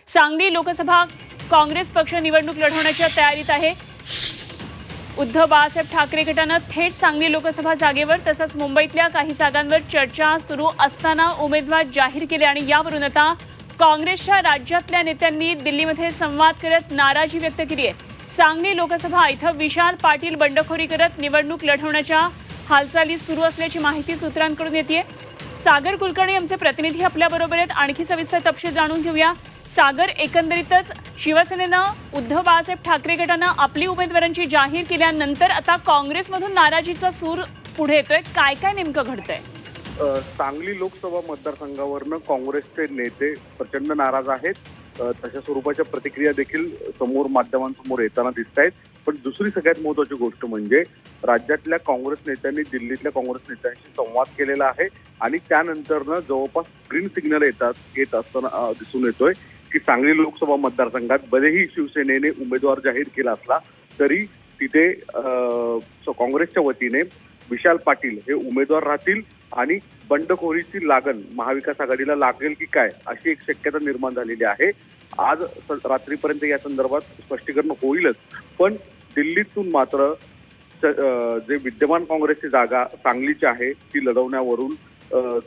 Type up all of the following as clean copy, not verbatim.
सांगली लोकसभा काँग्रेस पक्ष निवडणूक लढवण्याच्या तयारीत आहे। उद्धव बाळासाहेब ठाकरे गटानं थेट सांगली लोकसभा जागेवर तसंच मुंबईतल्या काही जागांवर चर्चा सुरू असताना उमेदवार जाहीर केले आणि यावरून आता काँग्रेसच्या राज्यातल्या नेत्यांनी दिल्लीमध्ये संवाद करत नाराजी व्यक्त केली आहे। सांगली लोकसभा इथं विशाल पाटील बंडखोरी करत निवडणूक लढवण्याच्या हालचाली सुरू असल्याची माहिती सूत्रांकडून येते। सागर कुलकर्णी आमचे प्रतिनिधी आपल्याबरोबर आहेत। आणखी सविस्तर तपशील जाणून घेऊया। सागर, एकंदरीतच शिवसेनेनं उद्धव बाळासाहेब ठाकरे गटानं आपली उमेदवारांची जाहीर केल्यानंतर आता काँग्रेसमधून नाराजीचा सूर पुढे येतोय। काय काय नेमकं घडतंय? सांगली लोकसभा मतदारसंघावरनं काँग्रेसचे नेते प्रचंड नाराज आहेत। तशा स्वरूपाच्या प्रतिक्रिया देखील समोर माध्यमांसमोर येताना दिसत आहेत। पण दुसरी सगळ्यात महत्त्वाची गोष्ट म्हणजे राज्यातल्या काँग्रेस नेत्यांनी दिल्लीतल्या काँग्रेस नेत्यांशी संवाद केलेला आहे आणि त्यानंतरनं जवळपास ग्रीन सिग्नल येत असताना दिसून येतोय की सांगली लोकसभा मतदारसंघात भलेही शिवसेनेने उमेदवार जाहीर केला असला तरी तिथे काँग्रेसच्या वतीने विशाल पाटील हे उमेदवार राहतील आणि बंडखोरीची लागण महाविकास आघाडीला लागेल की काय अशी एक शक्यता निर्माण झालेली आहे। आज रात्रीपर्यंत या संदर्भात स्पष्टीकरण होईलच, पण दिल्लीतून मात्र जे विद्यमान काँग्रेसची जागा सांगलीची आहे ती लढवण्यावरून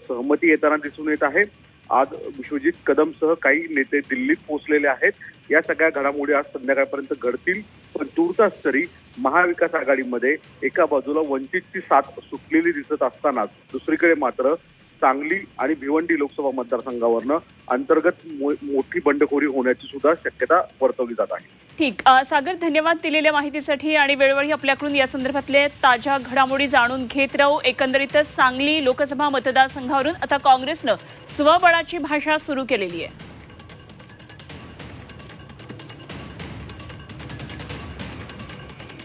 सहमती येताना दिसून येत आहे। आज विश्वजित कदमसह काही नेते दिल्लीत पोहोचलेले आहेत। या सगळ्या घडामोडी आज संध्याकाळपर्यंत घडतील, पण तूर्तास तरी महाविकास आघाडीमध्ये एका बाजूला वंचितची साथ सुटलेली दिसत असतानाच दुसरीकडे मात्र सांगली आणि भिवंडी लोकसभा मतदारसंघावरनं अंतर्गत मोठी बंडखोरी होण्याची सुद्धा शक्यता वर्तवली जात आहे। ठीक, सागर, धन्यवाद दिलेल्या माहितीसाठी आणि वेळोवेळी आपल्याकडून या संदर्भातले ताज्या घडामोडी जाणून घेत राहू। एकंदरीतच सांगली लोकसभा मतदारसंघावरून आता काँग्रेसनं स्वबळाची भाषा सुरू केलेली आहे।